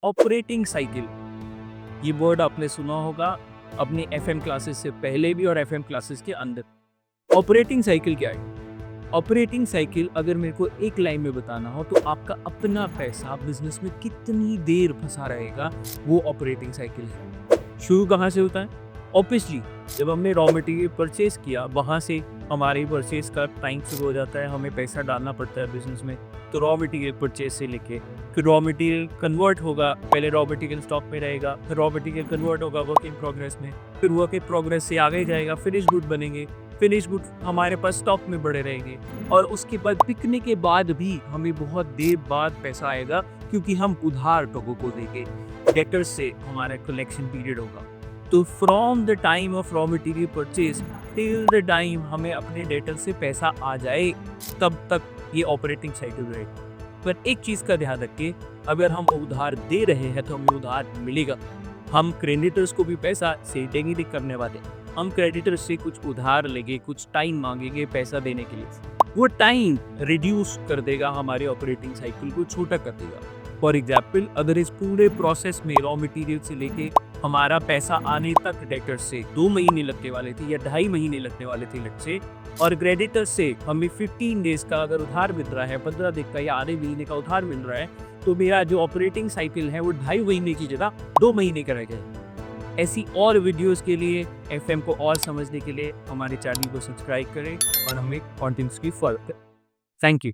Operating cycle, ये word आपने सुना होगा अपने एफएम क्लासेस से पहले भी और एफएम क्लासेस के अंदर। ऑपरेटिंग साइकिल क्या है? ऑपरेटिंग साइकिल अगर मेरे को एक लाइन में बताना हो तो आपका अपना पैसा बिजनेस में कितनी देर फंसा रहेगा, वो ऑपरेटिंग साइकिल है। शुरू कहाँ से होता है? ऑब्वियसली जब हमने रॉ मटेरियल परचेज किया, वहाँ से हमारे परचेज का टाइम शुरू हो जाता है, हमें पैसा डालना पड़ता है बिजनेस में। तो रॉ मटेरियल परचेज से लेके फिर रॉ मटेरियल कन्वर्ट होगा, पहले रॉ मटेरियल स्टॉक में रहेगा, फिर रॉ मटेरियल कन्वर्ट होगा वर्क इन प्रोग्रेस में, फिर वर्क इन प्रोग्रेस से आगे जाएगा, फिनिश गुड बनेंगे, फिनिश गुड हमारे पास स्टॉक में बड़े रहेंगे और उसके बाद बिकने के बाद भी हमें बहुत देर बाद पैसा आएगा क्योंकि हम उधार लोगों को देंगे। डेटर्स से हमारा कलेक्शन पीरियड होगा। तो from the time of raw material purchase till the time हमें अपने डेटर से पैसा आ जाए, तब तक ये ऑपरेटिंग साइकिल रहेगी। पर एक चीज़ का ध्यान रखिए, अगर हम उधार दे रहे हैं तो हमें उधार मिलेगा। हम क्रेडिटर्स को भी पैसा सेटिंग ही नहीं करने वाले, हम क्रेडिटर्स से कुछ उधार लेंगे, कुछ टाइम मांगेंगे पैसा देने के लिए। वो टाइम रिड्यूस कर देगा, हमारे ऑपरेटिंग साइकिल को छोटा कर देगा। फॉर एग्जाम्पल, अगर इस पूरे प्रोसेस में रॉ मटेरियल से लेके हमारा पैसा आने तक डेटर्स से 2 महीने लगने वाले थे या 2.5 महीने लगने वाले थे लेट से, और क्रेडिटर्स से हमें 15 डेज का अगर उधार मिल रहा है, 15 दिन का या आधे महीने का उधार मिल रहा है, तो मेरा जो ऑपरेटिंग साइकिल है वो 2.5 महीने की जगह 2 महीने का रह गया। ऐसी और वीडियोस के लिए, एफएम को और समझने के लिए हमारे चैनल को सब्सक्राइब करें और हमें कंटेंट्स की फॉलो करें। Thank you.